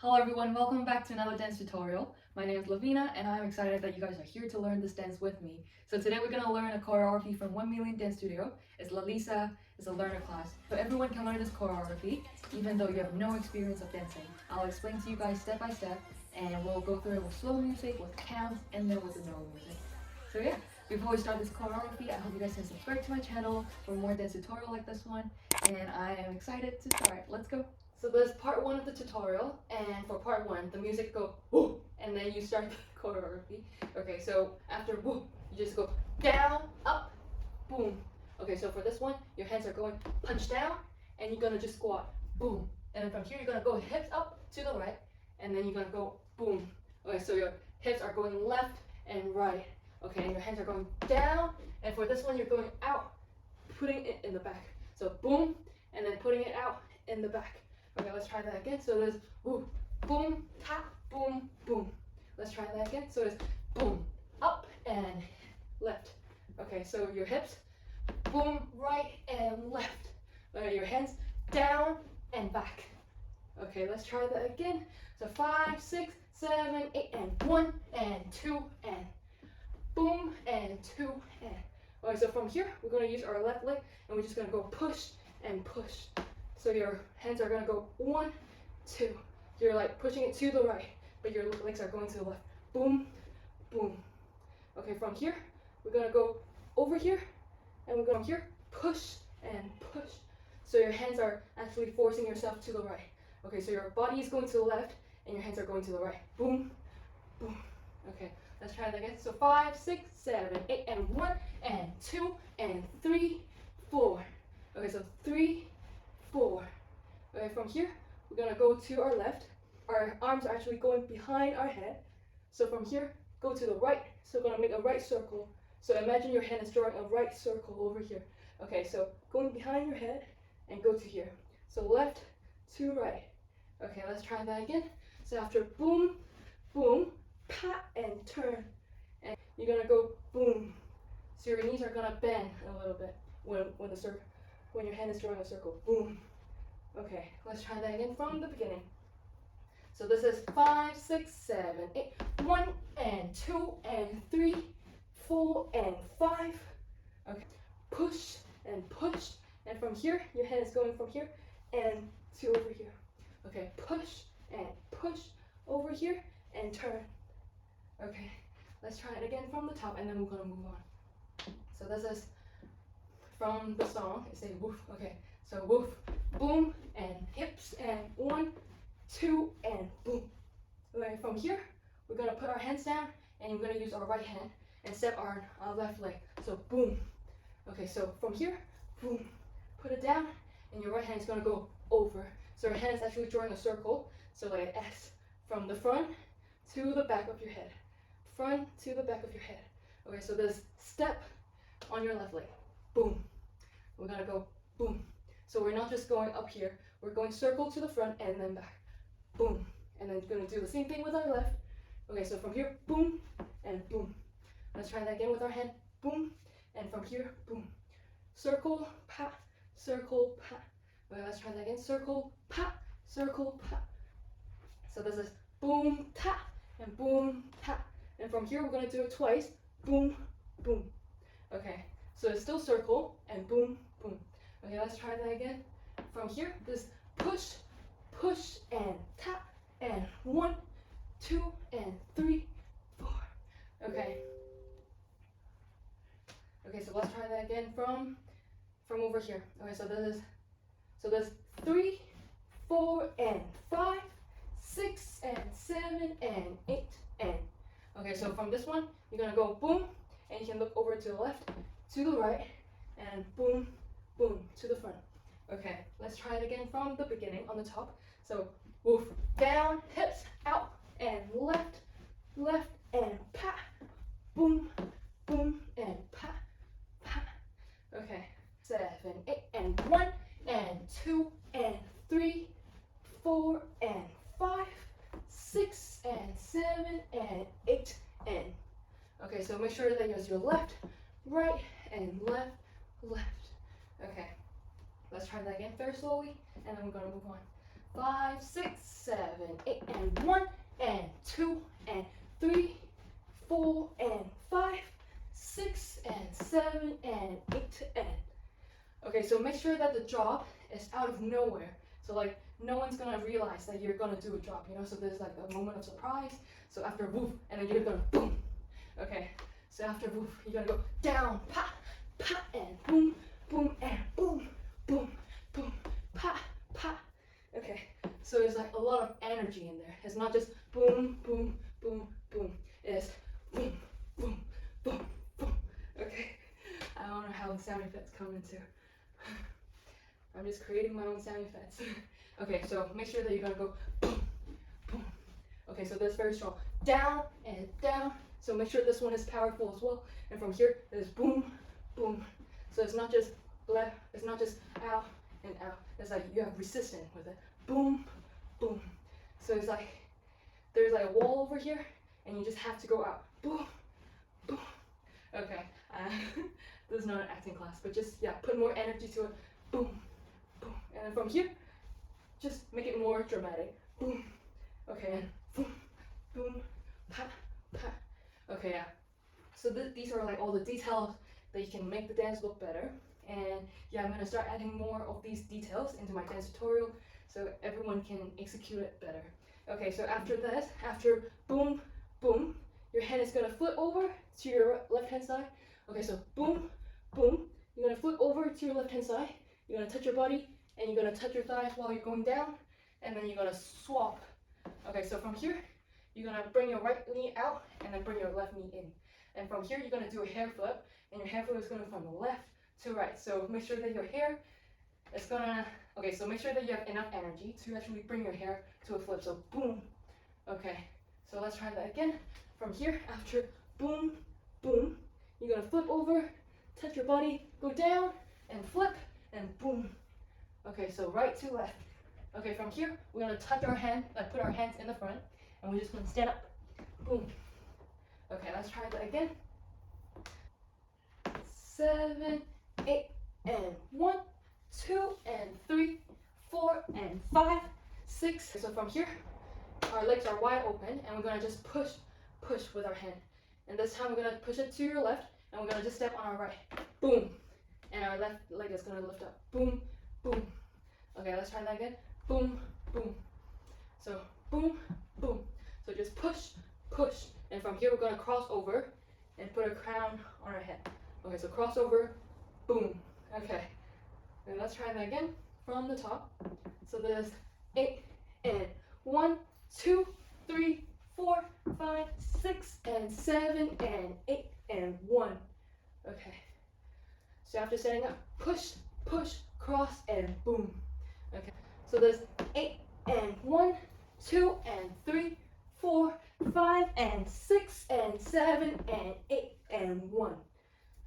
Hello everyone, welcome back to another dance tutorial. My name is Lavina and I'm excited that you guys are here to learn this dance with me. So today we're going to learn a choreography from 1 Million Dance Studio. It's LALISA, it's a learner class. So everyone can learn this choreography even though you have no experience of dancing. I'll explain to you guys step by step and we'll go through it with slow music, with counts, and then with the normal music. So yeah, before we start this choreography, I hope you guys can subscribe to my channel for more dance tutorial like this one. And I am excited to start. Let's go. So there's part 1 of the tutorial, and for part 1, the music go woo, and then you start the choreography. Okay, so after woo, you just go down, up, boom. Okay, so for this one, your hands are going punch down, and you're gonna just squat, boom. And then from here, you're gonna go hips up to the right, and then you're gonna go boom. Okay, so your hips are going left and right. Okay, and your hands are going down, and for this one, you're going out, putting it in the back. So boom, and then putting it out in the back. Okay, let's try that again. So there's woo, boom, tap, boom, boom. Let's try that again. So it's boom, up and left. Okay, so your hips, boom, right and left. Okay, your hands down and back. Okay, let's try that again. So 5, 6, 7, 8, and 1 and 2 and boom and 2 and. Okay, so from here, we're going to use our left leg and we're just going to go push and push. So your hands are going to go 1, 2. You're like pushing it to the right, but your legs are going to the left. Boom, boom. Okay, from here, we're going to go over here, and we're going here, push and push. So your hands are actually forcing yourself to the right. Okay, so your body is going to the left, and your hands are going to the right. Boom, boom. Okay, let's try that again. So 5, 6, 7, 8, and 1, and 2, and 3, 4. Okay, so 3, 4. Okay, from here, we're gonna go to our left. Our arms are actually going behind our head. So from here, go to the right. So we're gonna make a right circle. So imagine your hand is drawing a right circle over here. Okay, so going behind your head and go to here. So left to right. Okay, let's try that again. So after boom, boom, pat and turn. And you're gonna go boom. So your knees are gonna bend a little bit when your hand is drawing a circle. Boom. Okay, let's try that again from the beginning. So this is 5, 6, 7, 8, 1 and 2 and 3, 4 and 5. Okay, push and push. And from here, your hand is going from here and to over here. Okay, push and push over here and turn. Okay, let's try it again from the top and then we're gonna move on. So this is from the song. It says woof. Okay, so woof, boom, and hips, and 1, 2, and boom. Okay, from here, we're gonna put our hands down, and we're gonna use our right hand and step our left leg. So boom. Okay, so from here, boom, put it down, and your right hand is gonna go over. So your hand is actually drawing a circle, so like an S, from the front to the back of your head. Front to the back of your head. Okay, so this step on your left leg. Boom. We're gonna go boom. So we're not just going up here, we're going circle to the front and then back. Boom. And then we're gonna do the same thing with our left. Okay, so from here, boom and boom. Let's try that again with our hand. Boom. And from here, boom. Circle, pat, circle, pat. Okay, let's try that again. Circle, pat, circle, pat. So this is boom, tap, and boom, tap. And from here, we're gonna do it twice. Boom, boom. Okay, so it's still circle and boom, boom. Okay, let's try that again. From here, this push, push, and tap, and 1, 2, and 3, 4. Okay. Okay, so let's try that again from over here. Okay, so there's 3, 4, and 5, 6, and 7, and 8, and. Okay, so from this one, you're gonna go boom, and you can look over to the left, to the right, and boom, boom, to the front. Okay, let's try it again from the beginning on the top. So, woof, down, hips, out, and left, left, and pat, boom, boom, and pat, pat. Okay, 7, 8, and 1, and 2, and 3, 4, and 5, 6, and 7, and 8, and. Okay, so make sure that you use your left, right, and left, left. Okay, let's try that again very slowly, and then we're gonna move on. 5, 6, 7, 8, and 1, and 2, and 3, 4, and 5, 6, and 7, and 8, and. Okay, so make sure that the drop is out of nowhere. So like, no one's gonna realize that you're gonna do a drop, you know? So there's like a moment of surprise. So after woof, and then you're gonna boom. Okay, so after woof, you're gonna go down, pa, pa, and boom, boom, and boom, boom, boom, pa, pa. Okay, so there's like a lot of energy in there. It's not just boom, boom, boom, boom. It's boom, boom, boom, boom. Okay, I don't know how the sound effects come into. I'm just creating my own sound effects. Okay, so make sure that you're gonna go boom, boom. Okay, so that's very strong. Down and down. So make sure this one is powerful as well. And from here, there's boom, boom. So it's not just left, it's not just out and out. It's like you have resistance with it. Boom, boom. So it's like, there's like a wall over here, and you just have to go out. Boom, boom. Okay, this is not an acting class, but just, yeah, put more energy to it. Boom, boom. And then from here, just make it more dramatic. Boom. Okay, and boom, boom, pa, pa. Okay, yeah. So these are like all the details that you can make the dance look better. And yeah, I'm gonna start adding more of these details into my dance tutorial so everyone can execute it better. Okay, so after that, after boom, boom, your hand is gonna flip over to your left hand side. Okay, so boom, boom, you're gonna flip over to your left hand side. You're gonna touch your body, and you're gonna touch your thighs while you're going down, and then you're gonna swap. Okay, so from here, you're gonna bring your right knee out, and then bring your left knee in. And from here, you're gonna do a hair flip, and your hair flip is gonna from left to right. So make sure that your hair is gonna, okay, so make sure that you have enough energy to actually bring your hair to a flip. So boom. Okay, so let's try that again. From here, after boom, boom, you're gonna flip over, touch your body, go down, and flip, and boom. Okay, so right to left. Okay, from here, we're gonna touch our hand, like put our hands in the front, and we're just gonna stand up. Boom. Okay, let's try that again. 7, 8, and 1, 2, and 3, 4, and 5, 6. So from here, our legs are wide open, and we're gonna just push with our hand. And this time we're gonna push it to your left, and we're gonna just step on our right. Boom. And our left leg is gonna lift up. Boom, boom. Okay, let's try that again. Boom, boom. So boom, boom. So just push. And from here we're gonna cross over and put a crown on our head. Okay, so cross over, boom. Okay. And let's try that again from the top. So there's 8 and 1, 2, 3, 4, 5, 6, and 7, and 8, and 1. Okay. So after setting up, push, cross, and boom. Okay. So there's 8 and 1, 2, and 3, 4, 5, and 6, and 7, and 8, and 1.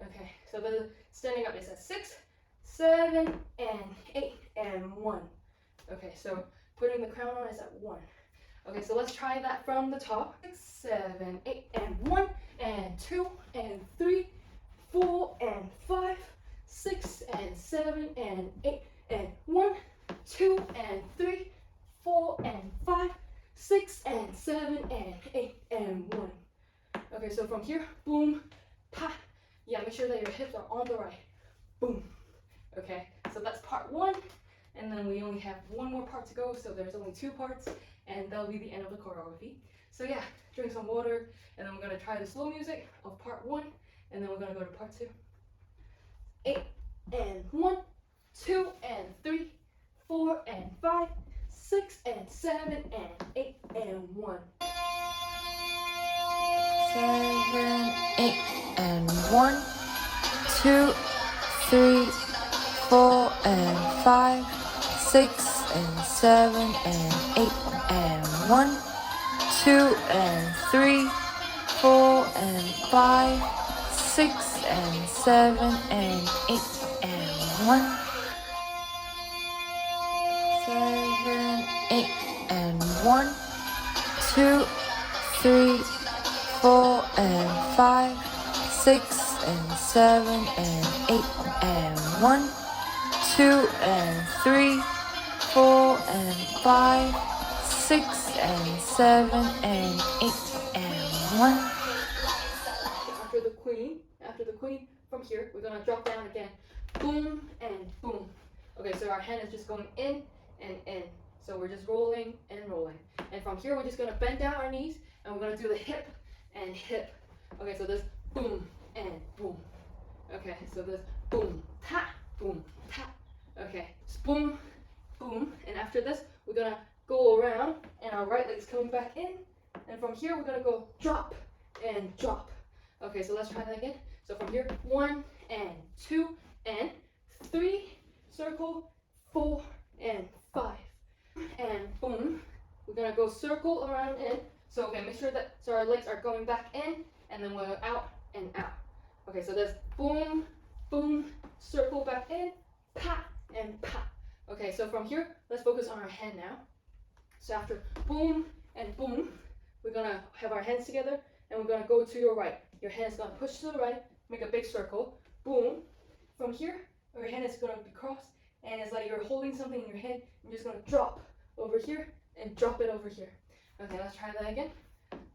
Okay. So the standing up is at 6, 7, and 8, and 1. Okay. So putting the crown on is at 1. Okay. So let's try that from the top. 6, 7, 8, and 1, and 2, and 3, 4, and 5, 6, and 7, and 8, and 1, 2, and 3, 4, and 5, 6, and 7, and 8, and 1. Okay, so from here, boom, pa. Yeah, make sure that your hips are on the right. Boom. Okay, so that's part 1, and then we only have one more part to go, so there's only 2 parts, and that'll be the end of the choreography. So yeah, drink some water, and then we're gonna try the slow music of part 1, and then we're gonna go to part 2. 8 and 1, 2 and 3, 4 and 5, 6 and 7 and 8 and 1. 7, 8 and 1, 2, 3, 4 and 5, 6 and 7 and 8 and 1, 2 and 3, 4 and 5, 6 and 7 and 8 and 1. 7, 8 and 1, 2, 3, 4 and 5, 6 and 7 and 8 and 1, 2 and 3, 4 and 5, 6 and 7 and 8 and 1. After the queen, from here, we're gonna drop down again. Boom and boom. Okay, so our hand is just going in and in. So we're just rolling and rolling. And from here, we're just gonna bend down our knees and we're gonna do the hip and hip. Okay, so this boom and boom. Okay, so this boom, ta, boom, ta. Okay, boom, boom. And after this, we're gonna go around and our right leg's coming back in. And from here, we're gonna go drop and drop. Okay, so let's try that again. So from here, 1 and 2 and 3, circle, 4 and 5. And boom, we're gonna go circle around in. So okay, make sure that our legs are going back in and then we're out and out. Okay, so there's boom, boom, circle back in, pa and pa. Okay, so from here, let's focus on our hand now. So after boom and boom, we're gonna have our hands together and we're gonna go to your right. Your hand is gonna push to the right, make a big circle, boom. From here, your hand is gonna be crossed and it's like you're holding something in your hand. You're just gonna drop over here and drop it over here. Okay, let's try that again.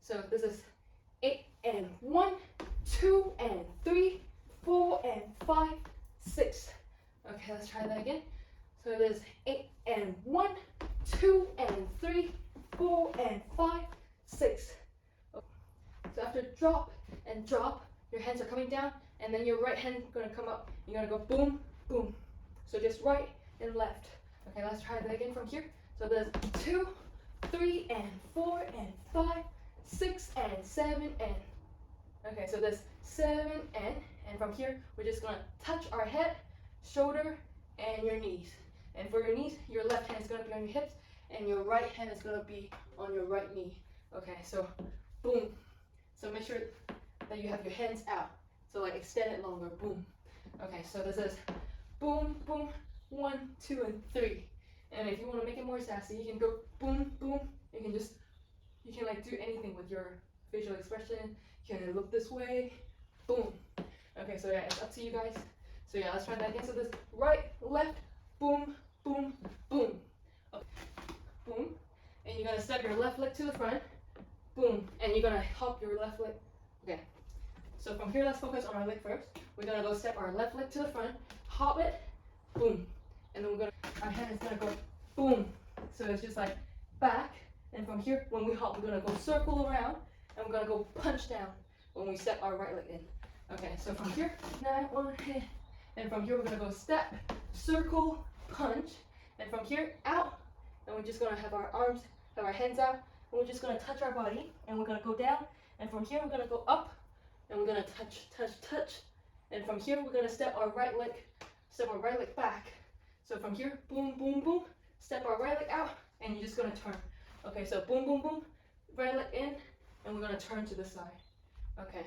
So this is 8 and 1, 2 and 3, 4 and 5, 6. Okay, let's try that again. So it is 8 and 1, 2 and 3, 4 and 5, 6. Okay. So after drop and drop, your hands are coming down, and then your right hand is gonna come up. You're gonna go boom, boom. So just right and left. Okay, let's try that again from here. So there's 2, 3 and 4 and 5, 6 and 7 and. Okay, so there's 7 and from here we're just gonna touch our head, shoulder, and your knees. And for your knees, your left hand is gonna be on your hips, and your right hand is gonna be on your right knee. Okay, so boom. So make sure that you have your hands out. So like extend it longer. Boom. Okay, so this is boom, boom, 1, 2, and 3. And if you want to make it more sassy, you can go boom, boom. You can like do anything with your facial expression. You can look this way, boom. Okay, so yeah, it's up to you guys. So yeah, let's try that again. So this right, left, boom, boom, boom. Okay. Boom. And you're gonna step your left leg to the front, boom. And you're gonna hop your left leg. Okay. So from here, let's focus on our leg first. We're gonna go step our left leg to the front, hop it, boom. And then our hand is gonna go boom. So it's just like back. And from here, when we hop, we're gonna go circle around and we're gonna go punch down when we step our right leg in. Okay, so from here, 9, 1, and from here, we're gonna go step, circle, punch. And from here, out. And we're just gonna have our arms, have our hands out. And we're just gonna touch our body and we're gonna go down. And from here, we're gonna go up. And we're gonna touch, touch, touch. And from here, we're gonna step our right leg back. So from here, boom, boom, boom, step our right leg out, and you're just gonna turn. Okay, so boom, boom, boom, right leg in, and we're gonna turn to the side. Okay,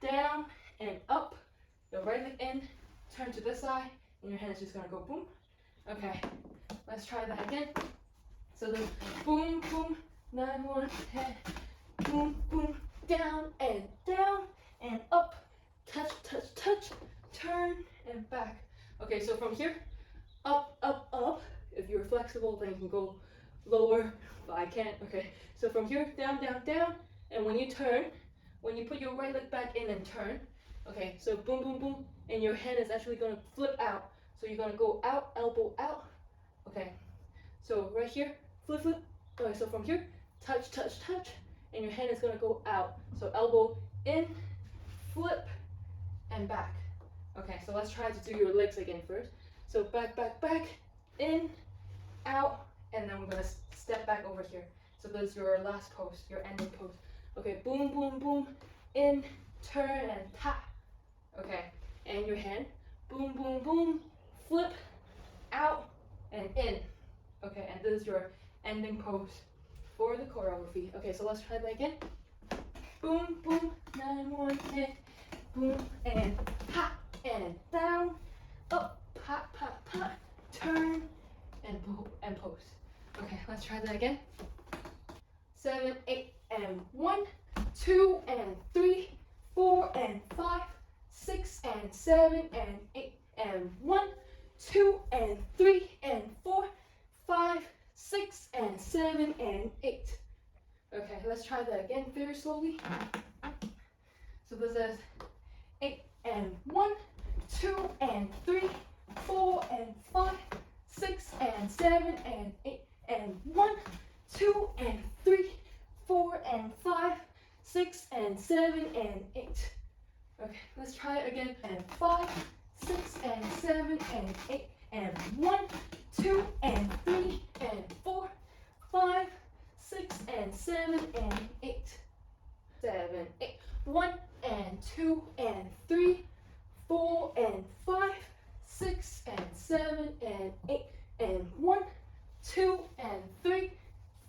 down and up, your right leg in, turn to this side, and your hand is just gonna go boom. Okay, let's try that again. So then, boom, boom, 9, 1, 10, boom, boom, down and up, touch, touch, touch, turn and back. Okay, so from here, up, up, up. If you're flexible, then you can go lower, but I can't. Okay, so from here, down, down, down. And when you turn, when you put your right leg back in and turn, okay, so boom, boom, boom, and your hand is actually gonna flip out. So you're gonna go out, elbow out. Okay, so right here, flip, flip. Okay, so from here, touch, touch, touch, and your hand is gonna go out. So elbow in, flip, and back. Okay, so let's try to do your legs again first. So back, back, back, in, out, and then we're gonna step back over here. So this is your last pose, your ending pose. Okay, boom, boom, boom, in, turn, and tap. Okay, and your hand, boom, boom, boom, flip, out, and in. Okay, and this is your ending pose for the choreography. Okay, so let's try that again. Boom, boom, 9, 1, 10, boom, and pop, and down, up, pop, pop, pop, turn, and pose. Okay, let's try that again. 7, 8, and 1, 2, and 3, 4, and 5, 6, and 7, and 8, and 1, 2, and 3, and 4, 5, 6, and 7, and 8. Okay, let's try that again very slowly. So this is 8 and 1, 2 and 3, 4 and 5, 6 and 7 and 8 and 1, 2 and 3, 4 and 5, 6 and 7 and 8. Okay, let's try it again. And 5, 6 and 7 and 8 and 1, 2 and 3 and 4, 5, 6 and 7 and 8. 7, 8. 1 and 2 and 3, 4 and 5, 6 and 7 and 8 and 1, 2 and 3,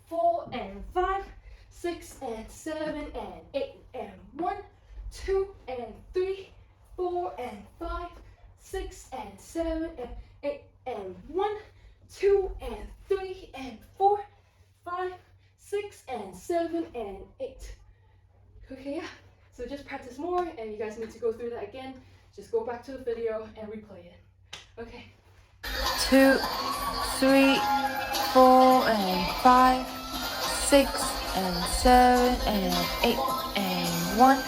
4 and 5, 6 and 7 and 8 and 1, 2 and 3, 4 and 5, 6 and 7 and 8 and 1, 2 and 3 and 4, 5, 6 and 7 and 8. Okay, yeah. So just practice more, and you guys need to go through that again. Just go back to the video and replay it. Okay. 2, 3, 4, and 5, 6, and 7, and 8, and 1,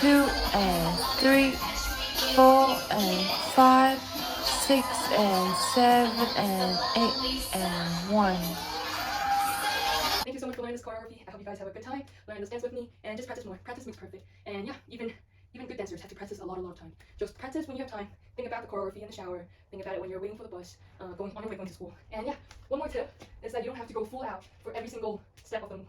2, and 3, 4, and 5, 6, and 7, and 8, and 1. Thank you so much for learning this choreography. I hope you guys have a good time learning this dance with me, and just practice more. Practice makes perfect. And yeah, even good dancers have to practice a lot of time. Just practice when you have time. Think about the choreography in the shower. Think about it when you're waiting for the bus, going on your way going to school. And yeah, one more tip is that you don't have to go full out for every single step of the. You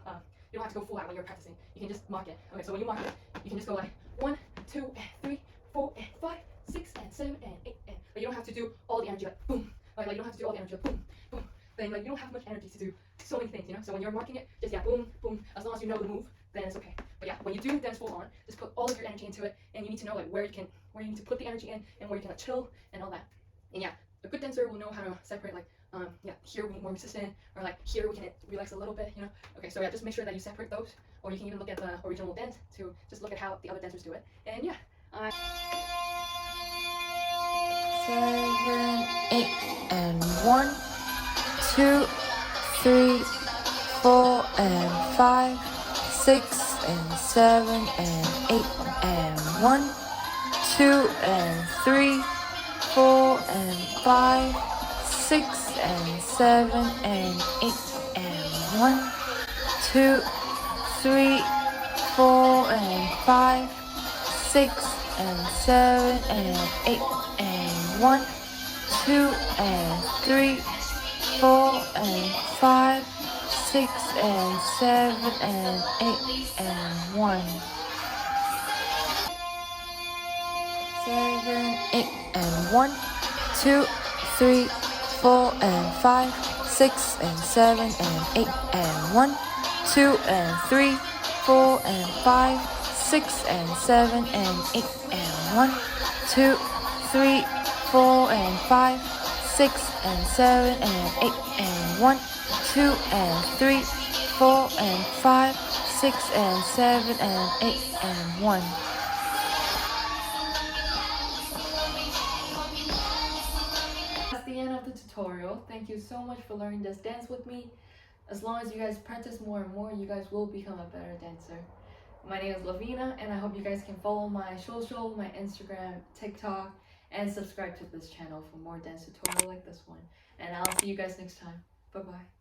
don't have to go full out when you're practicing. You can just mark it. Okay, so when you mark it, you can just go like 1, 2, and 3, 4, and 5, 6, and 7, and 8, and but you don't have to do all the energy like boom, like you don't have to do all the energy like boom, boom. Then like you don't have much energy to do so many things, you know. So when you're marking it, just yeah, boom, boom. As long as you know the move, then it's okay. But yeah, when you do dance full on, just put all of your energy into it, and you need to know like where you need to put the energy in, and where you can like, chill and all that. And yeah, a good dancer will know how to separate like yeah, here we need more resistance, or like here we can relax a little bit, you know. Okay, so yeah, just make sure that you separate those, or you can even look at the original dance to just look at how the other dancers do it. And yeah. 7, 8, and 1, 2, 3, 4, and 5, 6, and 7, and 8, and 1, 2, and 3, 4, and 5, 6, and 7, and 8, and 1, 2, 3, 4, and 5, 6, and 7, and 8, and 1, 2, and 3, 4, and 5, 6, and 7, and 8, and 1. 7, 8, and 1, 2, 3, 4, and 5, 6, and 7, and 8, and 1, 2, and 3, 4, and 5, 6, and 7, and 8, and 1, 2, 3, 4, and 5, 6, and 7, and 8, and 1, 2, and 3, 4, and 5, 6, and 7, and 8, and 1. That's the end of the tutorial. Thank you so much for learning this dance with me. As long as you guys practice more and more, you guys will become a better dancer. My name is Lavina, and I hope you guys can follow my social, my Instagram, TikTok, and subscribe to this channel for more dance tutorial like this one. And I'll see you guys next time. Bye bye.